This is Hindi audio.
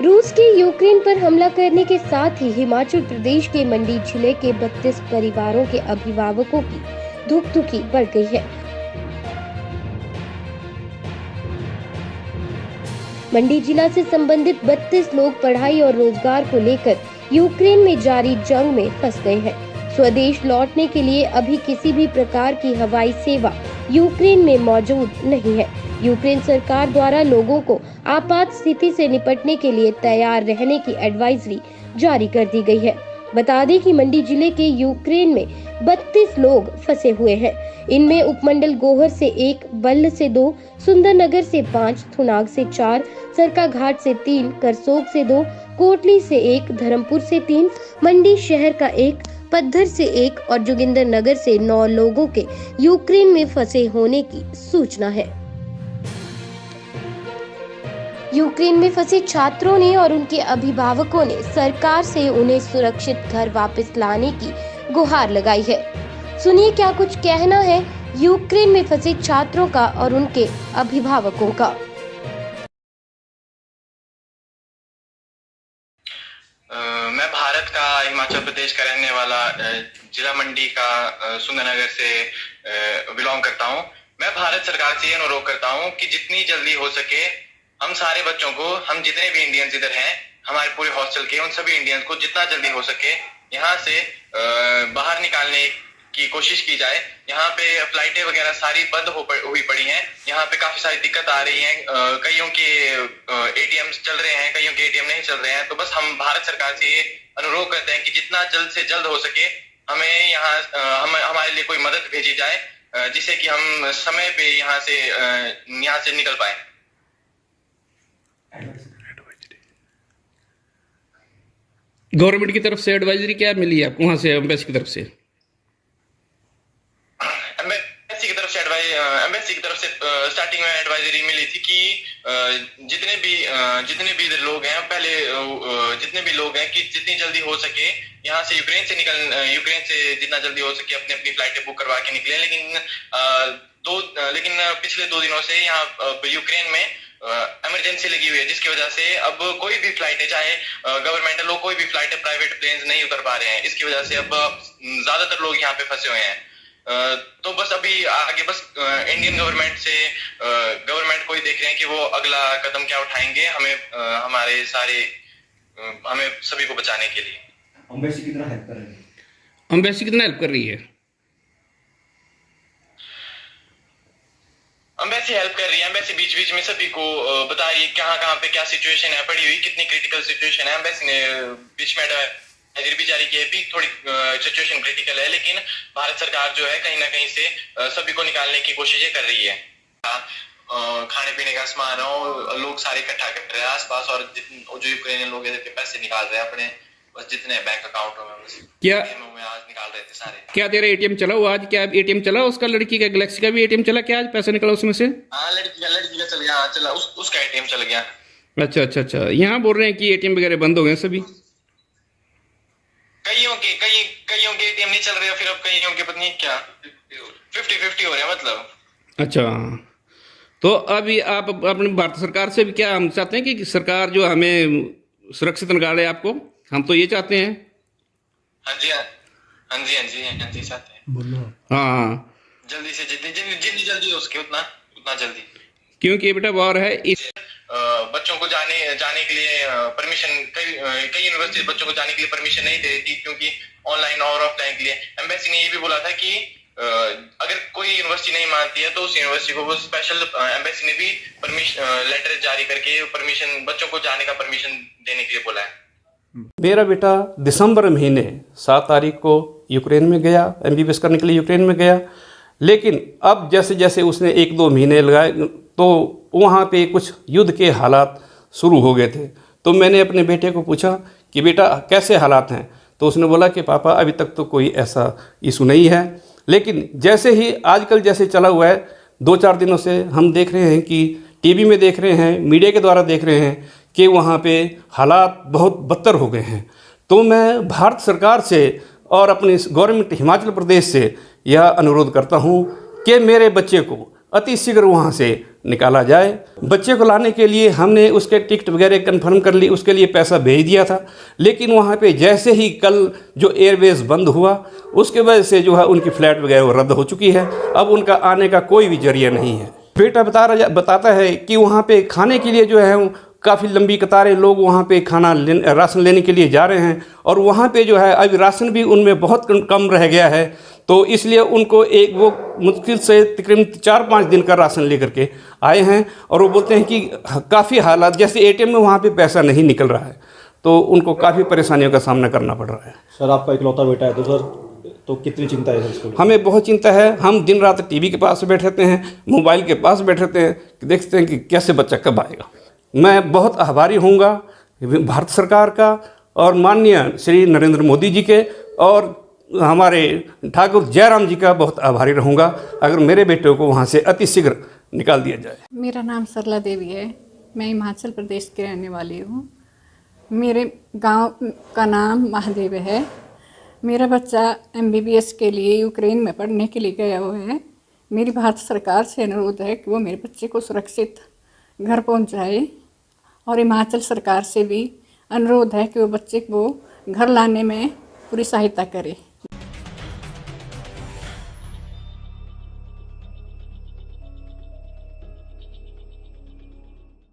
रूस के यूक्रेन पर हमला करने के साथ ही हिमाचल प्रदेश के मंडी जिले के 32 परिवारों के अभिभावकों की धुक-धुकी बढ़ गई है। मंडी जिला से संबंधित 32 लोग पढ़ाई और रोजगार को लेकर यूक्रेन में जारी जंग में फंस गए हैं। स्वदेश लौटने के लिए अभी किसी भी प्रकार की हवाई सेवा यूक्रेन में मौजूद नहीं है। यूक्रेन सरकार द्वारा लोगों को आपात स्थिति से निपटने के लिए तैयार रहने की एडवाइजरी जारी कर दी गई है। बता दें कि मंडी जिले के यूक्रेन में 32 लोग फंसे हुए हैं। इनमें उपमंडल गोहर से 1, बल्ह से 2, सुंदरनगर से 5, थुनाग से 4, सरकाघाट से 3, करसोग से 2, कोटली से 1, धर्मपुर से 3, मंडी शहर का 1, पद्धर से 1 और जोगिंदर नगर से 9 लोगों के यूक्रेन में फंसे होने की सूचना है। यूक्रेन में फंसे छात्रों ने और उनके अभिभावकों ने सरकार से उन्हें सुरक्षित घर वापस लाने की गुहार लगाई है। सुनिए क्या कुछ कहना है यूक्रेन में फंसे छात्रों का और उनके अभिभावकों का। मैं भारत का हिमाचल प्रदेश का रहने वाला जिला मंडी का सुंदरनगर से बिलोंग करता हूं। मैं भारत सरकार से ये अनुरोध करता हूं कि जितनी जल्दी हो सके हम सारे बच्चों को, हम जितने भी इंडियंस इधर हैं, हमारे पूरे हॉस्टल के, उन सभी इंडियंस को जितना जल्दी हो सके यहाँ से बाहर निकालने की कोशिश की जाए। यहाँ पे फ्लाइटें वगैरह सारी बंद हुई पड़ी हैं। यहाँ पे काफी सारी दिक्कत आ रही है। कईयों के एटीएम्स चल रहे हैं, कईयों के एटीएम नहीं चल रहे हैं। तो बस हम भारत सरकार से ये अनुरोध करते हैं कि जितना जल्द से जल्द हो सके हमें यहाँ हमारे लिए कोई मदद भेजी जाए, जिससे कि हम समय पे यहाँ से निकल पाए। गवर्नमेंट की तरफ से एडवाइजरी क्या मिली है आपको वहां से, एम्बेसी की तरफ से? एम्बेसी की तरफ से स्टार्टिंग में एडवाइजरी मिली थी कि जितने भी इधर लोग हैं, पहले जितने भी लोग हैं कि जितनी जल्दी हो सके यहाँ से यूक्रेन से जितना जल्दी हो सके अपनी फ्लाइटें बुक करवा के निकले। लेकिन पिछले 2 दिनों से यहाँ यूक्रेन में इमरजेंसी लगी हुई है, जिसकी वजह से अब कोई भी फ्लाइटें, चाहे गवर्नमेंटल हो, कोई भी फ्लाइटें, प्राइवेट प्लेन्स नहीं उतर पा रहे हैं। इसकी वजह से अब ज्यादातर लोग यहाँ पे फंसे हुए हैं। तो बस अभी आगे बस इंडियन गवर्नमेंट को ही देख रहे हैं कि वो अगला कदम क्या उठाएंगे हमें सभी को बचाने के लिए। एम्बेसी कितना हेल्प कर रही है? एम्बेसी कितना हेल्प कर रही है? एम्बेसी हेल्प कर रही है। एम्बेसी बीच में सभी को बता रही है कहाँ पे क्या सिचुएशन है, पड़ी हुई कितनी क्रिटिकल सिचुएशन है। एम्बेसी ने बीच में एडवाइजरी भी जारी की है, भी थोड़ी सिचुएशन क्रिटिकल है, लेकिन भारत सरकार जो है कहीं ना कहीं से सभी को निकालने की कोशिशें कर रही है। खाने पीने का सामान हो, लोग सारे इकट्ठा कर रहे हैं आसपास, और जो यूक्रेनियन लोग हैं पैसे निकाल रहे हैं अपने, बस जितने बैंक अकाउंटों में, बस क्या में आज निकाल रहे थे सारे। क्या तेरा एटीएम चला हुआ आज? क्या एटीएम चला उसका? लड़की का, गैलेक्सी का भी एटीएम चला क्या आज? पैसा निकला उसमें से? हाँ, लड़की का चल गया। चला उसका एटीएम चल गया। अच्छा। यहाँ बोल रहे हैं कि एटीएम वगैरह बंद हो गए सभी। कईयों के एटीएम नहीं चल रहे, फिर अब कईयों के पता नहीं क्या 50-50 हो रहे हैं मतलब। अच्छा, तो अभी आप अपनी भारत सरकार से भी क्या हम चाहते हैं कि सरकार जो हमें सुरक्षित निकाले आपको? हम तो ये चाहते हैं। हाँ जी चाहते हैं। बोलो। हाँ, जल्दी से जितनी जल्दी हो सके उतना जल्दी, क्योंकि बेटा वॉर है। इस बच्चों को जाने के लिए परमिशन, कई यूनिवर्सिटी बच्चों को जाने के लिए परमिशन नहीं दे रही थी, क्योंकि ऑनलाइन और ऑफलाइन के लिए। एम्बेसी ने ये भी बोला था कि अगर कोई यूनिवर्सिटी नहीं मानती है तो उस यूनिवर्सिटी को वो स्पेशल, एम्बेसी ने भी परमिशन लेटर जारी करके परमिशन, बच्चों को जाने का परमिशन देने के लिए बोला है। मेरा बेटा दिसंबर महीने 7 तारीख को यूक्रेन में गया, एमबीबीएस करने के लिए यूक्रेन में गया। लेकिन अब जैसे जैसे उसने 1-2 महीने लगाए तो वहाँ पे कुछ युद्ध के हालात शुरू हो गए थे। तो मैंने अपने बेटे को पूछा कि बेटा कैसे हालात हैं? तो उसने बोला कि पापा अभी तक तो कोई ऐसा इशू नहीं है, लेकिन जैसे ही आजकल जैसे चला हुआ है 2-4 दिनों से हम देख रहे हैं कि टीवी में देख रहे हैं, मीडिया के द्वारा देख रहे हैं कि वहाँ पे हालात बहुत बदतर हो गए हैं। तो मैं भारत सरकार से और अपनी गवर्नमेंट हिमाचल प्रदेश से यह अनुरोध करता हूँ कि मेरे बच्चे को अति शीघ्र वहाँ से निकाला जाए। बच्चे को लाने के लिए हमने उसके टिकट वगैरह कंफर्म कर ली, उसके लिए पैसा भेज दिया था, लेकिन वहाँ पे जैसे ही कल जो एयरवेज बंद हुआ उसके वजह से जो है उनकी फ़्लाइट वगैरह वो रद्द हो चुकी है। अब उनका आने का कोई भी जरिया नहीं है। बेटा बताता है कि वहाँ पे खाने के लिए जो है काफ़ी लंबी कतारें लोग वहाँ पे राशन लेने के लिए जा रहे हैं, और वहाँ पे जो है अभी राशन भी उनमें बहुत कम रह गया है। तो इसलिए उनको वो मुश्किल से तकरीबन 4-5 दिन का राशन लेकर के आए हैं, और वो बोलते हैं कि काफ़ी हालात जैसे एटीएम में वहाँ पे पैसा नहीं निकल रहा है, तो उनको काफ़ी परेशानियों का सामना करना पड़ रहा है। सर आपका इकलौता बेटा है तो सर तो कितनी चिंता है सर इसको? हमें बहुत चिंता है। हम दिन रात टीवी के पास बैठे रहते हैं, मोबाइल के पास बैठे रहते हैं, देखते हैं कि कैसे बच्चा कब आएगा। मैं बहुत आभारी होऊंगा भारत सरकार का और माननीय श्री नरेंद्र मोदी जी के और हमारे ठाकुर जयराम जी का बहुत आभारी रहूंगा अगर मेरे बेटे को वहाँ से अति शीघ्र निकाल दिया जाए। मेरा नाम सरला देवी है, मैं हिमाचल प्रदेश की रहने वाली हूँ। मेरे गांव का नाम महादेव है। मेरा बच्चा MBBS के लिए यूक्रेन में पढ़ने के लिए गया हुआ है। मेरी भारत सरकार से अनुरोध है कि वो मेरे बच्चे को सुरक्षित घर पहुंचाए, और हिमाचल सरकार से भी अनुरोध है कि वो बच्चे को घर लाने में पूरी सहायता करे।